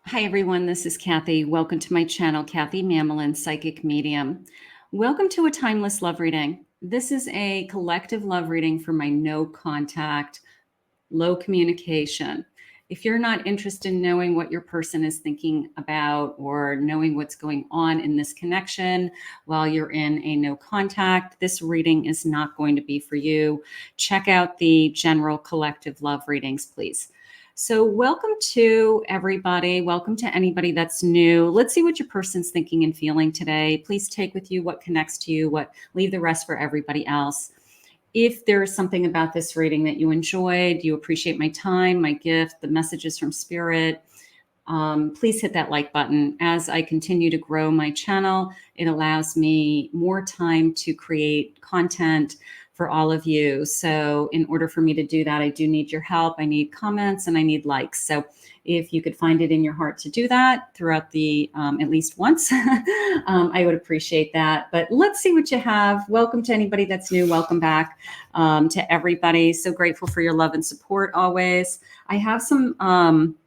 Hi, everyone. This is Kathy. Welcome to my channel, Kathy Mamelin, Psychic Medium. Welcome to a timeless love reading. This is a collective love reading for my no contact, low communication. If you're not interested in knowing what your person is thinking about or knowing what's going on in this connection while you're in a no contact, this reading is not going to be for you. Check out the general collective love readings, please. So welcome to everybody. Welcome to anybody that's new. Let's see what your person's thinking and feeling today. Please take with you what connects to you, leave the rest for everybody else. If there is something about this reading that you enjoyed, you appreciate my time, my gift, the messages from Spirit, please hit that like button. As I continue to grow my channel, it allows me more time to create content for all of you. So in order for me to do that, I do need your help. I need comments and I need likes. So if you could find it in your heart to do that throughout the at least once, I would appreciate that. But let's see what you have. Welcome to anybody that's new. Welcome back to everybody. So grateful for your love and support always. I have some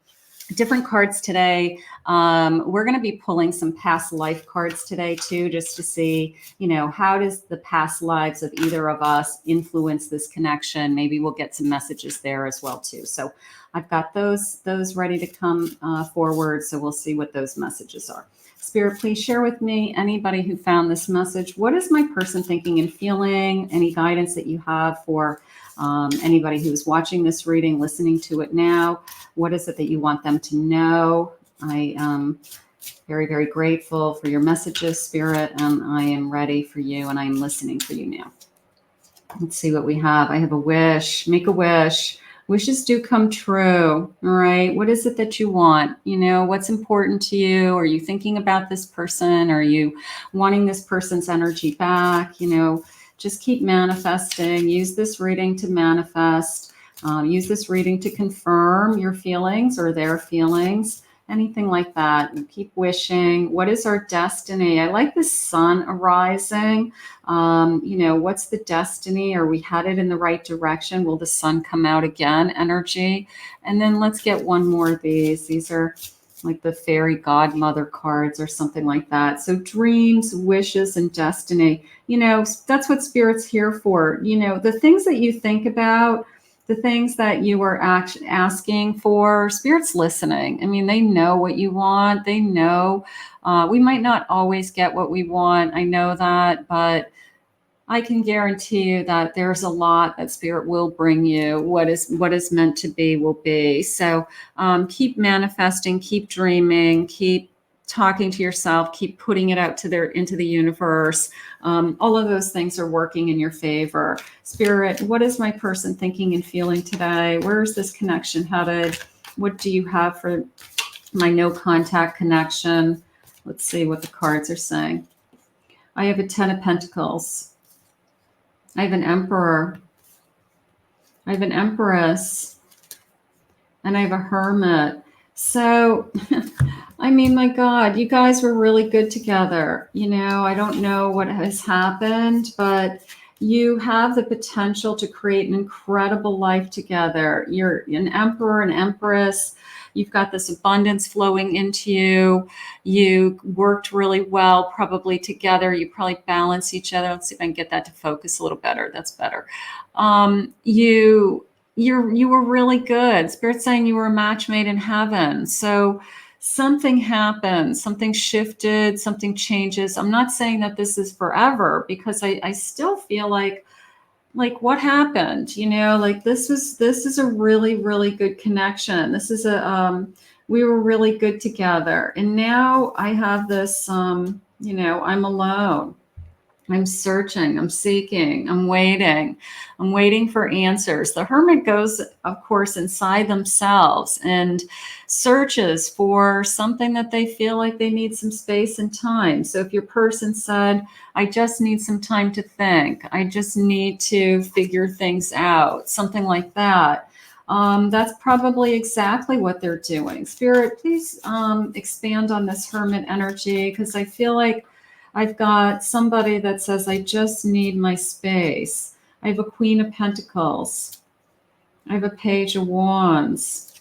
different cards today. We're going to be pulling some past life cards today too, just to see, how does the past lives of either of us influence this connection? Maybe we'll get some messages there as well too. So I've got those ready to come forward. So we'll see what those messages are. Spirit, please share with me, anybody who found this message, what is my person thinking and feeling? Any guidance that you have for anybody who's watching this reading, listening to it now? What is it that you want them to know? I am very, very grateful for your messages, Spirit, and I am ready for you and I am listening for you now. Let's see what we have. I have a wish. Make a wish. Wishes do come true. All right. What is it that you want? What's important to you? Are you thinking about this person? Are you wanting this person's energy back? Just keep manifesting. Use this reading to manifest. Use this reading to confirm your feelings or their feelings, anything like that. And keep wishing. What is our destiny? I like the sun arising. What's the destiny? Are we headed in the right direction? Will the sun come out again? Energy. And then let's get one more of these. These are like the fairy godmother cards or something like that. So dreams, wishes, and destiny, that's what Spirit's here for. The things that you think about, the things that you are asking for, Spirit's listening. I mean, they know what you want. They know we might not always get what we want. I know that, but I can guarantee you that there's a lot that Spirit will bring you. What is meant to be will be. So keep manifesting, keep dreaming, keep talking to yourself, keep putting it out into the universe. All of those things are working in your favor. Spirit, what is my person thinking and feeling today? Where is this connection headed? What do you have for my no contact connection? Let's see what the cards are saying. I have a 10 of Pentacles. I have an Emperor. I have an Empress. And I have a Hermit. So, I mean, my God, you guys were really good together. I don't know what has happened, but you have the potential to create an incredible life together. You're an Emperor, an Empress. You've got this abundance flowing into you. You worked really well, probably together. You probably balance each other. Let's see if I can get that to focus a little better. That's better. You were really good. Spirit's saying you were a match made in heaven. So something happened, something shifted, something changes. I'm not saying that this is forever, because I still feel like what happened, this is a really, really good connection. This is we were really good together. And now I have this, I'm alone. I'm searching, I'm seeking, I'm waiting for answers. The Hermit goes, of course, inside themselves and searches for something that they feel like they need some space and time. So if your person said, I just need some time to think, I just need to figure things out, something like that, that's probably exactly what they're doing. Spirit, please expand on this Hermit energy, because I feel like I've got somebody that says, I just need my space. I have a Queen of Pentacles. I have a Page of Wands.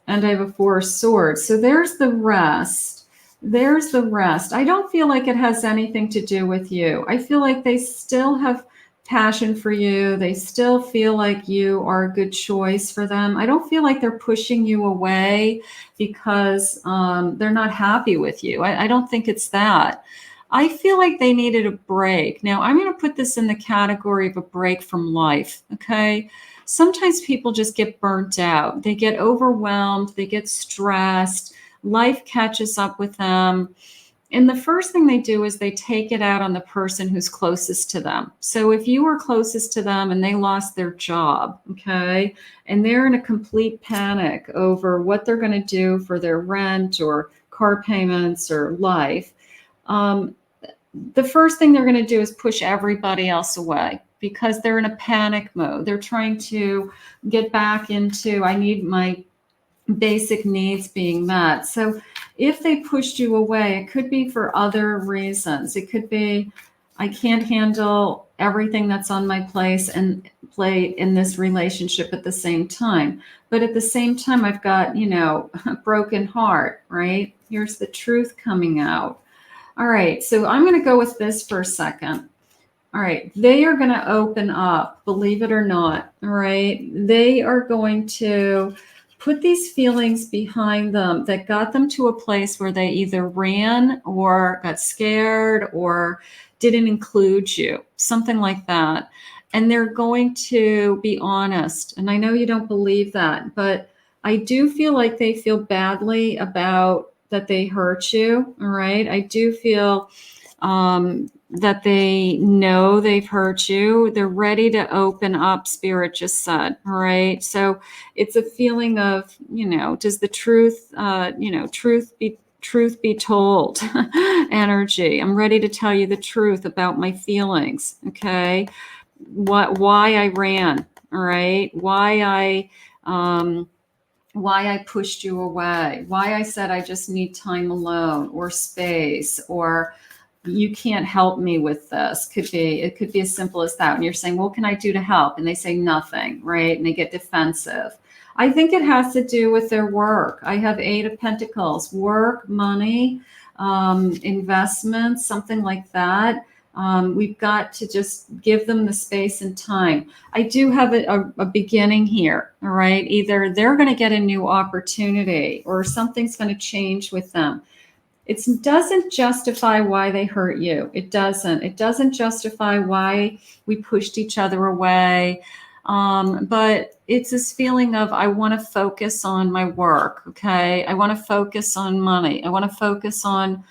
and I have a Four of Swords. So there's the rest. There's the rest. I don't feel like it has anything to do with you. I feel like they still have passion for you. They still feel like you are a good choice for them. I don't feel like they're pushing you away because they're not happy with you. I don't think it's that. I feel like they needed a break. Now, I'm going to put this in the category of a break from life, okay? Sometimes people just get burnt out. They get overwhelmed. They get stressed. Life catches up with them. And the first thing they do is they take it out on the person who's closest to them. So if you were closest to them and they lost their job, okay, and they're in a complete panic over what they're going to do for their rent or car payments or life, the first thing they're going to do is push everybody else away because they're in a panic mode. They're trying to get back into, I need my basic needs being met. So if they pushed you away, it could be for other reasons. It could be, I can't handle everything that's on my plate in this relationship at the same time. But at the same time, I've got, a broken heart, right? Here's the truth coming out. All right, so I'm going to go with this for a second. All right, they are going to open up, believe it or not. All right, they are going to put these feelings behind them that got them to a place where they either ran or got scared or didn't include you, something like that. And they're going to be honest. And I know you don't believe that, but I do feel like they feel badly about that they hurt you. All right. I do feel that they know they've hurt you. They're ready to open up, Spirit just said. All right. So it's a feeling of, does the truth, truth be told energy. I'm ready to tell you the truth about my feelings. Okay. Why I ran. All right. Why I pushed you away, why I said I just need time alone or space, or you can't help me with this. It could be as simple as that. And you're saying, what can I do to help? And they say nothing, right? And they get defensive. I think it has to do with their work. I have 8 of Pentacles, work, money, investments, something like that. We've got to just give them the space and time. I do have a beginning here, all right? Either they're going to get a new opportunity or something's going to change with them. It doesn't justify why they hurt you. It doesn't. It doesn't justify why we pushed each other away. But it's this feeling of, I want to focus on my work, okay? I want to focus on money. I want to focus on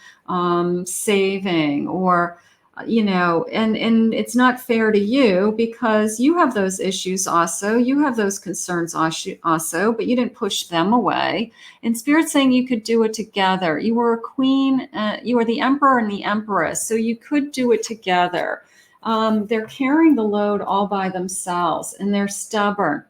saving, or and it's not fair to you because you have those issues also. You have those concerns also, but you didn't push them away. And Spirit's saying you could do it together. You were a queen, you were the emperor and the empress, so you could do it together. They're carrying the load all by themselves and they're stubborn.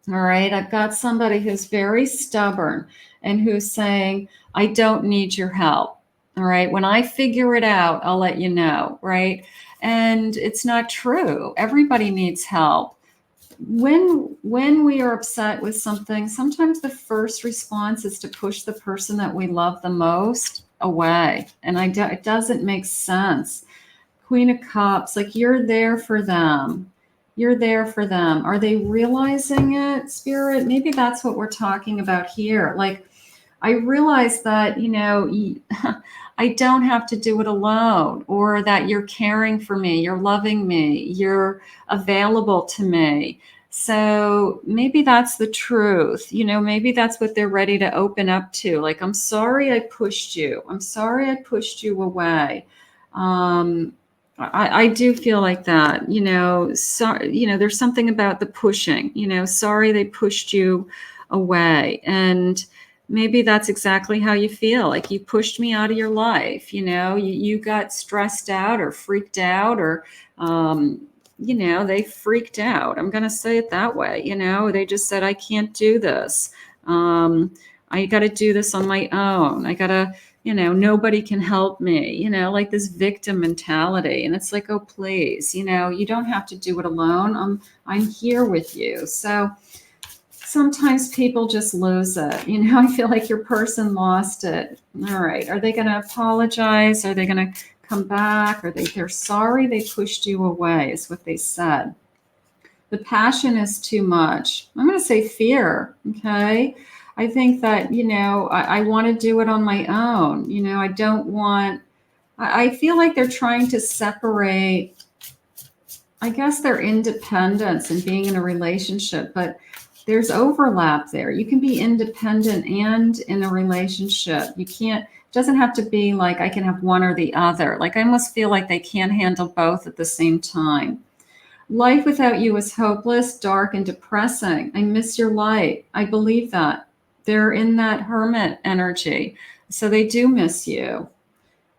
All right, I've got somebody who's very stubborn and who's saying, I don't need your help. All right. When I figure it out, I'll let you know. Right. And it's not true. Everybody needs help. When we are upset with something, sometimes the first response is to push the person that we love the most away. And it doesn't make sense. Queen of Cups, like you're there for them. You're there for them. Are they realizing it, Spirit? Maybe that's what we're talking about here. Like, I realize that, I don't have to do it alone, or that you're caring for me, you're loving me, you're available to me. So maybe that's the truth. Maybe that's what they're ready to open up to. Like, I'm sorry I pushed you. I'm sorry I pushed you away. I do feel like that, there's something about the pushing, sorry they pushed you away. And maybe that's exactly how you feel. Like, you pushed me out of your life. You got stressed out or freaked out, or, they freaked out. I'm going to say it that way. They just said, I can't do this. I got to do this on my own. I got to, nobody can help me, like this victim mentality. And it's like, oh, please, you don't have to do it alone. I'm here with you. So sometimes people just lose it. You know, I feel like your person lost it. All right. Are they going to apologize? Are they going to come back? They're sorry they pushed you away is what they said. The passion is too much. I'm going to say fear. Okay. I think that, you know, I want to do it on my own. You know, I don't want, I feel like they're trying to separate, I guess, their independence and being in a relationship, but there's overlap there. You can be independent and in a relationship. You can't, it doesn't have to be like I can have one or the other. Like I almost feel like they can't handle both at the same time. Life without you is hopeless, dark, and depressing. I miss your light. I believe that. They're in that hermit energy. So they do miss you.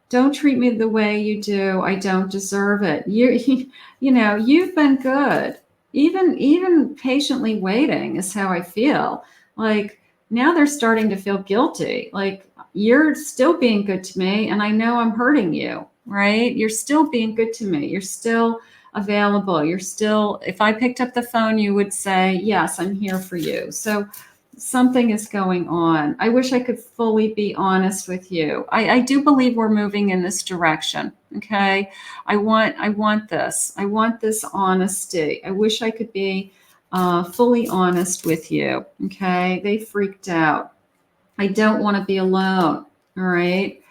Don't treat me the way you do. I don't deserve it. You know, you've been good. Even patiently waiting is how I feel. Like now they're starting to feel guilty. Like you're still being good to me and I know I'm hurting you, right? You're still being good to me. You're still available. You're still, if I picked up the phone, you would say, yes, I'm here for you. So something is going on. I wish I could fully be honest with you. I do believe we're moving in this direction. Okay. I want this. I want this honesty. I wish I could be fully honest with you. Okay. They freaked out. I don't want to be alone. All right.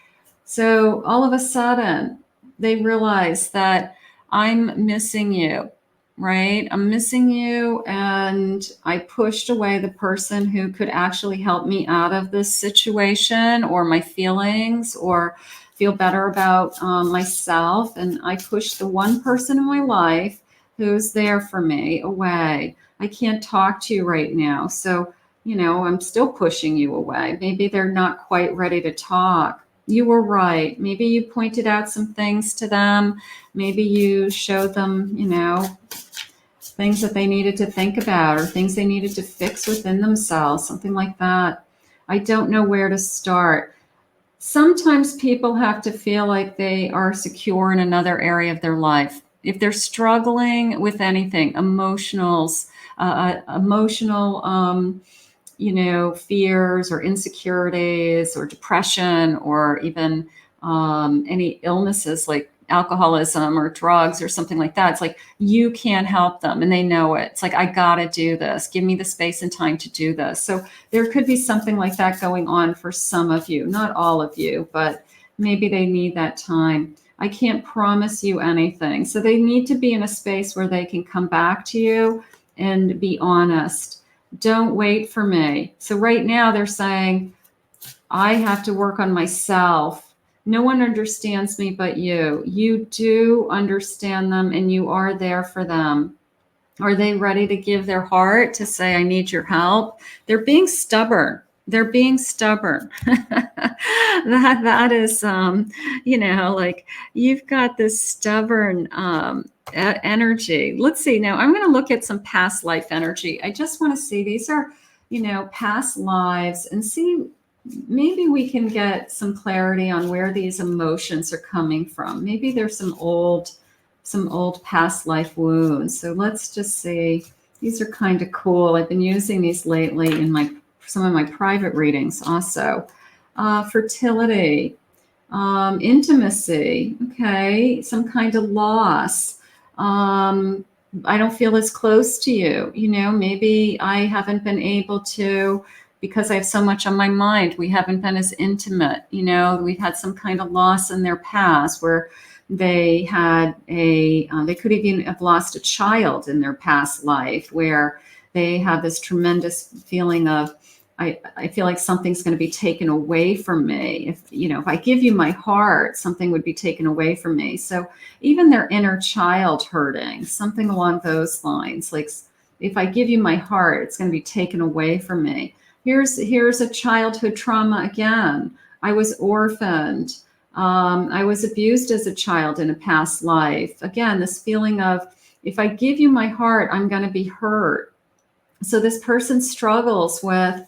So all of a sudden they realize that I'm missing you, right? I'm missing you. And I pushed away the person who could actually help me out of this situation or my feelings or feel better about myself. And I pushed the one person in my life who's there for me away. I can't talk to you right now. So, you know, I'm still pushing you away. Maybe they're not quite ready to talk. You were right. Maybe you pointed out some things to them. Maybe you showed them, you know, things that they needed to think about or things they needed to fix within themselves, something like that. I don't know where to start. Sometimes people have to feel like they are secure in another area of their life. If they're struggling with anything, emotional, you know, fears or insecurities or depression or even any illnesses like alcoholism or drugs or something like that. It's like you can't help them and they know it. It's like, I got to do this. Give me the space and time to do this. So there could be something like that going on for some of you, not all of you, but maybe they need that time. I can't promise you anything. So they need to be in a space where they can come back to you and be honest. Don't wait for me. So right now they're saying, I have to work on myself. No one understands me but you. You do understand them and you are there for them. Are they ready to give their heart to say, I need your help? They're being stubborn. They're being stubborn. that is, you know, like you've got this stubborn energy. Let's see. Now I'm going to look at some past life energy. I just want to see, these are, you know, past lives, and see, maybe we can get some clarity on where these emotions are coming from. Maybe there's some old past life wounds. So let's just see. These are kind of cool. I've been using these lately in some of my private readings also. Fertility, intimacy, okay, some kind of loss. I don't feel as close to you. You know, maybe I haven't been able to, because I have so much on my mind, we haven't been as intimate. You know, we've had some kind of loss in their past where they had they could even have lost a child in their past life, where they have this tremendous feeling of, I feel like something's going to be taken away from me. If I give you my heart, something would be taken away from me. So even their inner child hurting, something along those lines, like if I give you my heart, it's going to be taken away from me. Here's a childhood trauma again. I was orphaned. I was abused as a child in a past life. Again, this feeling of, if I give you my heart, I'm going to be hurt. So this person struggles with,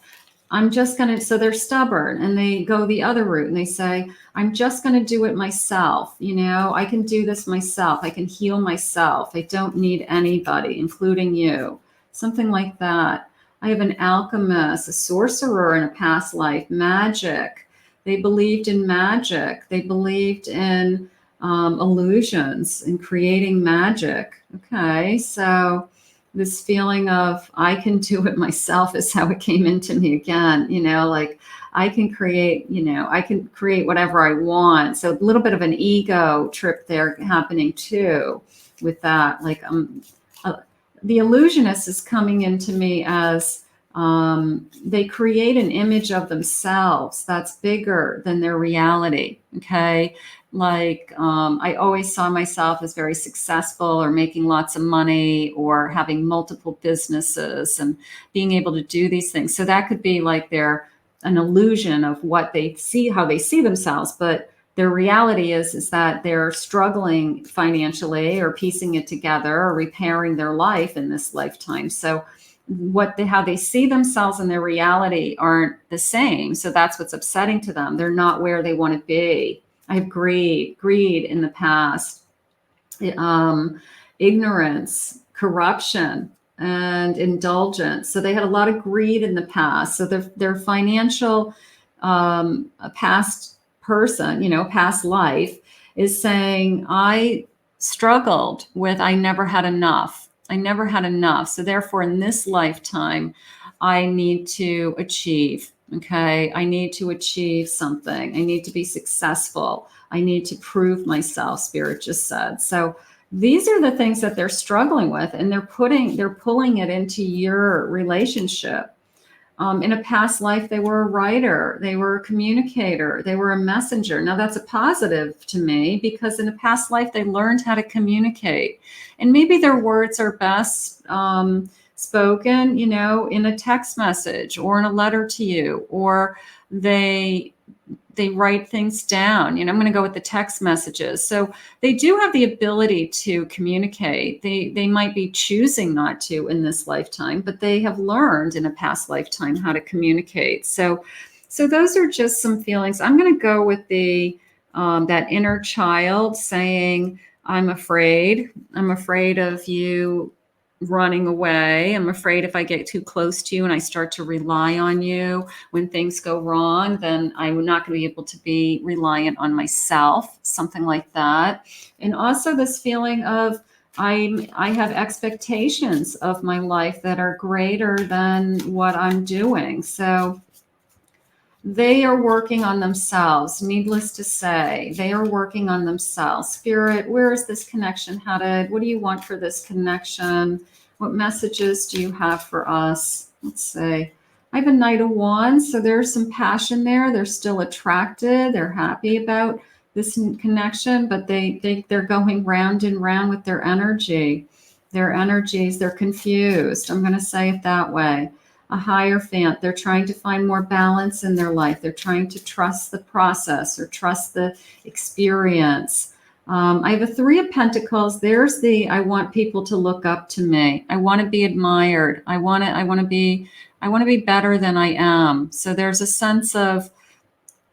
so they're stubborn and they go the other route and they say, I'm just going to do it myself. You know, I can do this myself. I can heal myself. I don't need anybody, including you. Something like that. I have an alchemist, a sorcerer in a past life, magic. They believed in magic. They believed in illusions and creating magic. Okay, so this feeling of I can do it myself is how it came into me again. Like I can create, I can create whatever I want. So a little bit of an ego trip there happening too with that. Like the illusionist is coming into me as they create an image of themselves that's bigger than their reality. Okay. Like I always saw myself as very successful or making lots of money or having multiple businesses and being able to do these things. So that could be like an illusion of what they see, how they see themselves. But their reality is that they're struggling financially or piecing it together or repairing their life in this lifetime. So how they see themselves and their reality aren't the same. So that's what's upsetting to them. They're not where they want to be. I have greed in the past, ignorance, corruption, and indulgence. So they had a lot of greed in the past. So their financial past person, past life is saying, I struggled with, I never had enough. I never had enough. So therefore, in this lifetime, I need to achieve. Okay. I need to achieve something. I need to be successful. I need to prove myself, Spirit just said. So these are the things that they're struggling with, and they're pulling it into your relationship. In a past life, they were a writer, they were a communicator, they were a messenger. Now that's a positive to me because in a past life, they learned how to communicate. And maybe their words are best spoken, in a text message or in a letter to you, or they write things down. I'm going to go with the text messages. So they do have the ability to communicate. They might be choosing not to in this lifetime, but they have learned in a past lifetime how to communicate. So those are just some feelings. I'm going to go with that inner child saying, I'm afraid of you running away. I'm afraid if I get too close to you and I start to rely on you when things go wrong, then I'm not going to be able to be reliant on myself, something like that. And also this feeling of I have expectations of my life that are greater than what I'm doing. So they are working on themselves. Needless to say, they are working on themselves. Spirit, where is this connection headed? What do you want for this connection? What messages do you have for us? Let's see. I have a Knight of Wands, so there's some passion there. They're still attracted. They're happy about this connection, but they're going round and round with their energy. Their energies, they're confused. I'm going to say it that way. A Hierophant, they're trying to find more balance in their life. They're trying to trust the process or trust the experience. I have a Three of Pentacles. There's I want people to look up to me. I want to be admired. I want to be better than I am. So there's a sense of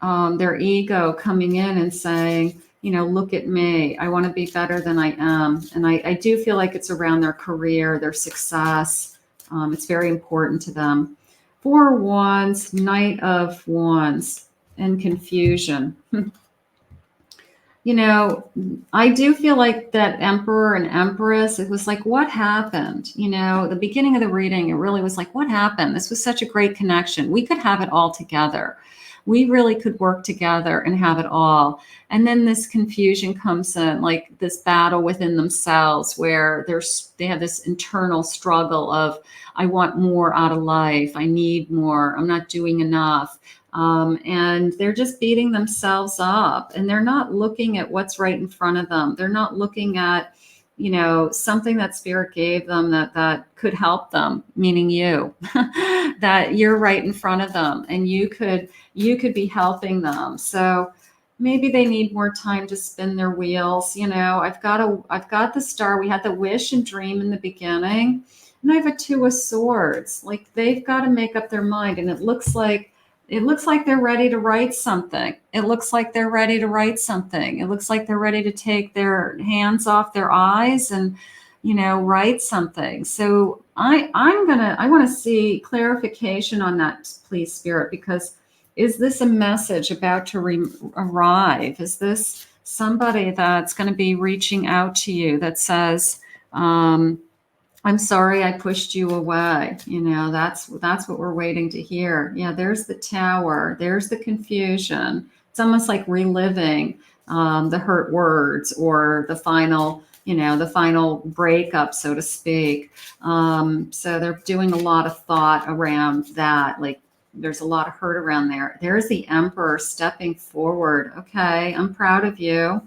their ego coming in and saying, look at me. I want to be better than I am. And I do feel like it's around their career, their success. It's very important to them. Four of Wands, Knight of Wands, and confusion. I do feel like that Emperor and Empress, it was like, what happened? The beginning of the reading, it really was like, what happened? This was such a great connection. We could have it all together. We really could work together and have it all. And then this confusion comes in, like this battle within themselves where they have this internal struggle of, I want more out of life. I need more. I'm not doing enough. And they're just beating themselves up, and they're not looking at what's right in front of them. They're not looking at, something that Spirit gave them that could help them, meaning you, that you're right in front of them and you could be helping them. So maybe they need more time to spin their wheels. I've got the Star. We had the wish and dream in the beginning, and I have a Two of Swords. Like they've got to make up their mind, and it looks like they're ready to write something. It looks like they're ready to write something. It looks like they're ready to take their hands off their eyes and, write something. So I want to see clarification on that, please, Spirit, because is this a message about to arrive? Is this somebody that's going to be reaching out to you that says, I'm sorry I pushed you away. You know, that's what we're waiting to hear. Yeah, there's the Tower. There's the confusion. It's almost like reliving the hurt words or the final, the final breakup, so to speak. So they're doing a lot of thought around that. Like there's a lot of hurt around there. There's the Emperor stepping forward. Okay, I'm proud of you.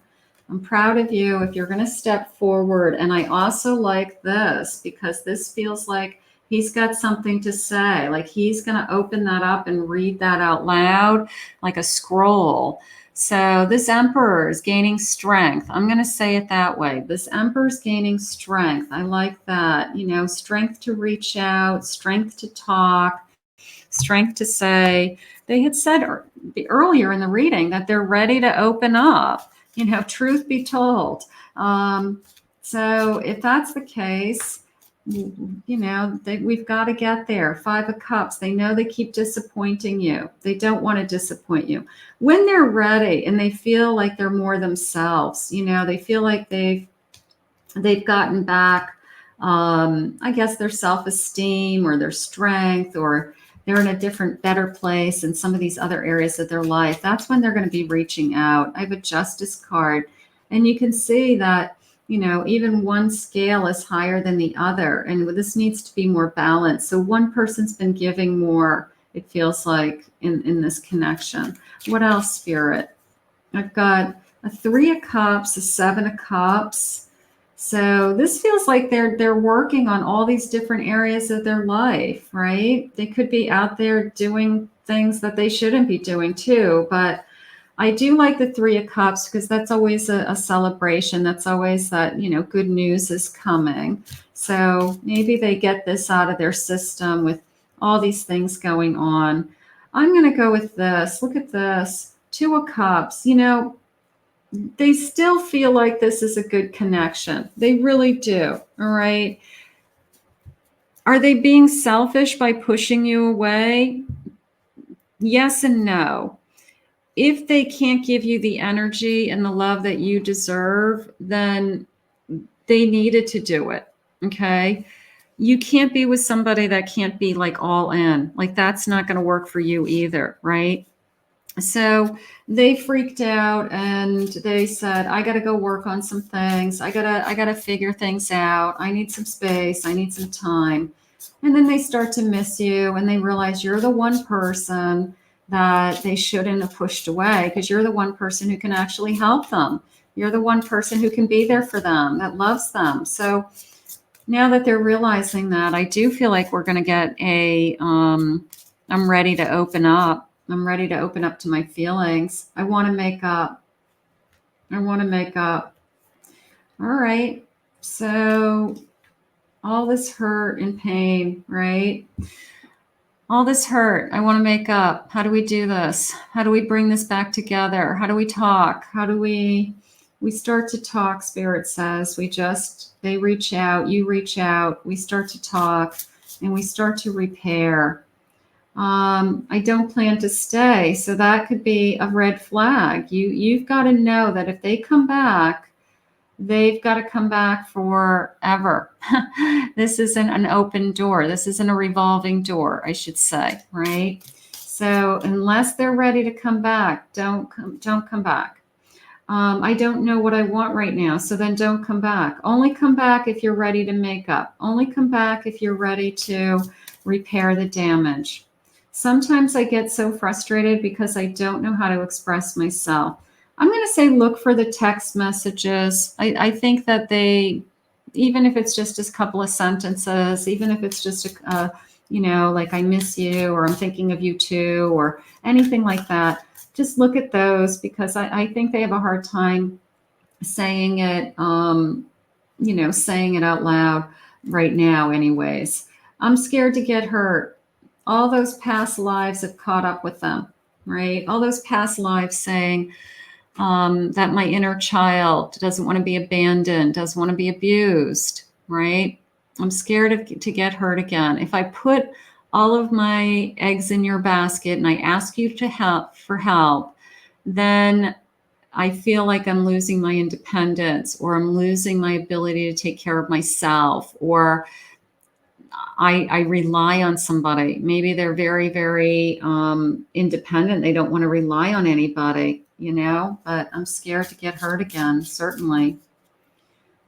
I'm proud of you if you're going to step forward. And I also like this because this feels like he's got something to say. Like he's going to open that up and read that out loud like a scroll. So this Emperor is gaining strength. I'm going to say it that way. This Emperor is gaining strength. I like that. Strength to reach out, strength to talk, strength to say. They had said earlier in the reading that they're ready to open up. Truth be told. So if that's the case, we've got to get there. 5 of Cups. They know they keep disappointing you. They don't want to disappoint you. When they're ready and they feel like they're more themselves, they feel like they've gotten back, I guess, their self-esteem or their strength, or they're in a different, better place in some of these other areas of their life. That's when they're going to be reaching out. I have a Justice card, and you can see that, even one scale is higher than the other, and this needs to be more balanced. So one person's been giving more, it feels like, in this connection. What else, Spirit? I've got a 3 of Cups, a 7 of Cups. So this feels like they're working on all these different areas of their life, right? They could be out there doing things that they shouldn't be doing too. But I do like the 3 of Cups because that's always a celebration. That's always that, good news is coming. So maybe they get this out of their system with all these things going on. I'm going to go with this. Look at this. 2 of Cups. They still feel like this is a good connection. They really do. All right. Are they being selfish by pushing you away? Yes and no. If they can't give you the energy and the love that you deserve, then they needed to do it. Okay. You can't be with somebody that can't be like all in. Like that's not going to work for you either. Right. So they freaked out and they said, I got to go work on some things. I gotta figure things out. I need some space. I need some time. And then they start to miss you and they realize you're the one person that they shouldn't have pushed away because you're the one person who can actually help them. You're the one person who can be there for them, that loves them. So now that they're realizing that, I do feel like we're going to get I'm ready to open up. I'm ready to open up to my feelings. I want to make up. I want to make up. All right. So all this hurt and pain, right? All this hurt. I want to make up. How do we do this? How do we bring this back together? How do we talk? How do we start to talk, Spirit says. They reach out, you reach out, we start to talk, and we start to repair. I don't plan to stay. So that could be a red flag. You've got to know that if they come back, they've got to come back forever. This isn't an open door. This isn't a revolving door, I should say, right? So unless they're ready to come back, don't come back. I don't know what I want right now. So then don't come back. Only come back if you're ready to make up. Only come back if you're ready to repair the damage. Sometimes I get so frustrated because I don't know how to express myself. I'm going to say look for the text messages. I think that even if it's just a couple of sentences, even if it's just like I miss you or I'm thinking of you too or anything like that, just look at those because I think they have a hard time saying it, saying it out loud right now anyways. I'm scared to get hurt. All those past lives have caught up with them, right? All those past lives saying that my inner child doesn't want to be abandoned, doesn't want to be abused, right? I'm scared to get hurt again. If I put all of my eggs in your basket and I ask you to help for help, then I feel like I'm losing my independence, or I'm losing my ability to take care of myself, or I rely on somebody. Maybe they're very, very independent. They don't want to rely on anybody, but I'm scared to get hurt again, certainly.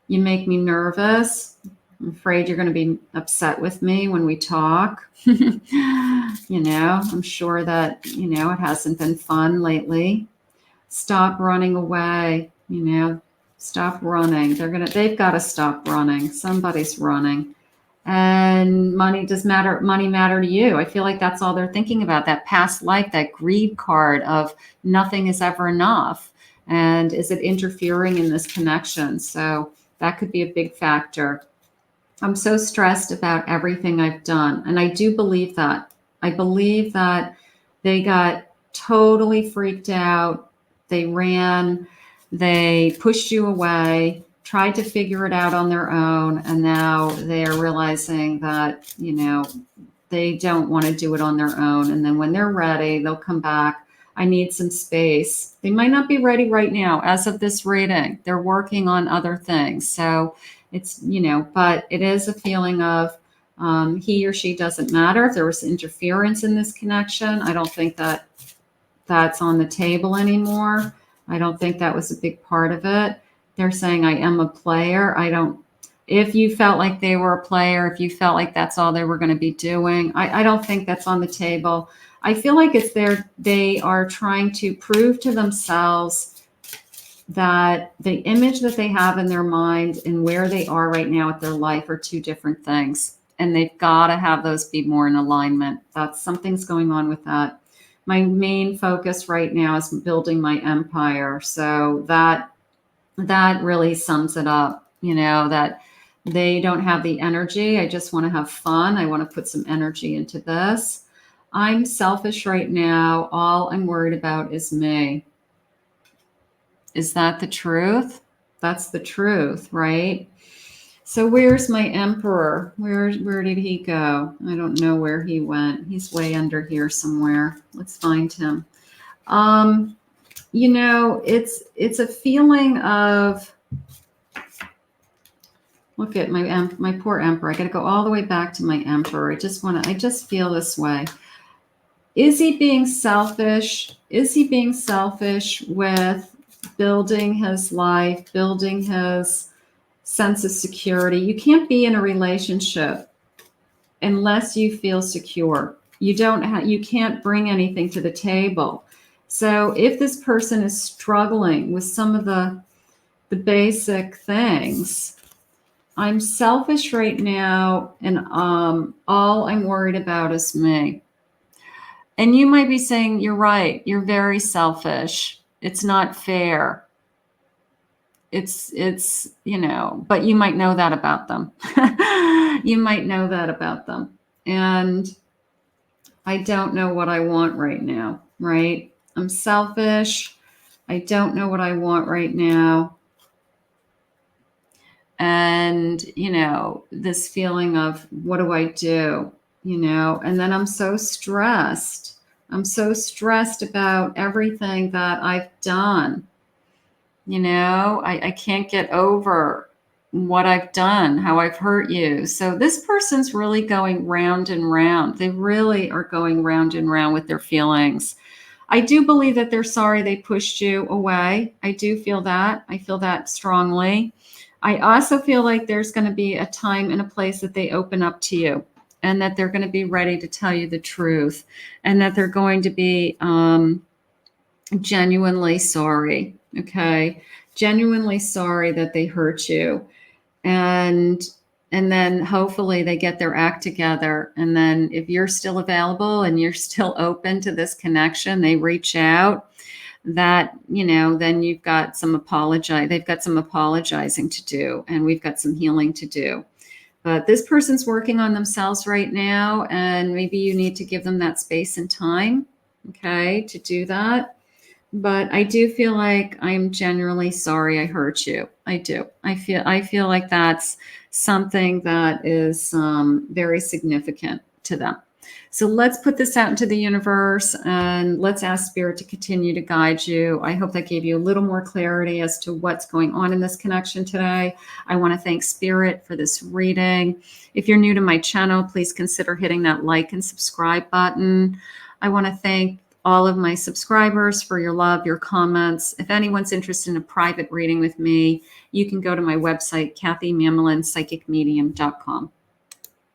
You make me nervous. I'm afraid you're going to be upset with me when we talk. I'm sure that, it hasn't been fun lately. Stop running away, stop running. They've got to stop running. Somebody's running. And money matter to you. I feel like that's all they're thinking about, that past life, that greed card of nothing is ever enough. And is it interfering in this connection? So that could be a big factor. I'm so stressed about everything I've done. And I do believe that. I believe that they got totally freaked out. They ran, they pushed you away, tried to figure it out on their own. And now they're realizing that, they don't want to do it on their own. And then when they're ready, they'll come back. I need some space. They might not be ready right now. As of this reading, they're working on other things. So it's, but it is a feeling of he or she doesn't matter. If there was interference in this connection, I don't think that that's on the table anymore. I don't think that was a big part of it. They're saying, I am a player. If you felt like they were a player, if you felt like that's all they were going to be doing, I don't think that's on the table. I feel like they are trying to prove to themselves that the image that they have in their mind and where they are right now with their life are two different things. And they've got to have those be more in alignment. Something's going on with that. My main focus right now is building my empire. So that really sums it up, that they don't have the energy. I just want to have fun. I want to put some energy into this. I'm selfish right now. All I'm worried about is me. Is that the truth? That's the truth, right? So where's my emperor? Where did he go? I don't know where he went. He's way under here somewhere. Let's find him. It's a feeling of, look at my poor emperor. I got to go all the way back to my emperor. I just feel this way. Is he being selfish? Is he being selfish with building his life, building his sense of security? You can't be in a relationship unless you feel secure. You can't bring anything to the table. So if this person is struggling with some of the basic things, I'm selfish right now, and all I'm worried about is me. And you might be saying, you're right. You're very selfish. It's not fair. It's, but you might know that about them. You might know that about them. And I don't know what I want right now, right? I'm selfish. I don't know what I want right now. And, this feeling of, what do I do? And then I'm so stressed. I'm so stressed about everything that I've done. I can't get over what I've done, how I've hurt you. So this person's really going round and round. They really are going round and round with their feelings. I do believe that they're sorry they pushed you away. I do feel that. I feel that strongly. I also feel like there's going to be a time and a place that they open up to you, and that they're going to be ready to tell you the truth, and that they're going to be genuinely sorry. Okay. Genuinely sorry that they hurt you. And then hopefully they get their act together. And then if you're still available and you're still open to this connection, they reach out, that, then you've got some they've got some apologizing to do, and we've got some healing to do. But this person's working on themselves right now, and maybe you need to give them that space and time, okay, to do that. But I do feel like I'm genuinely sorry I hurt you. I do. I feel like that's something that is very significant to them. So let's put this out into the universe and let's ask Spirit to continue to guide you. I hope that gave you a little more clarity as to what's going on in this connection today. I want to thank Spirit for this reading. If you're new to my channel, please consider hitting that like and subscribe button. I want to thank all of my subscribers for your love, your comments. If anyone's interested in a private reading with me, you can go to my website, kathymamlinpsychicmedium.com.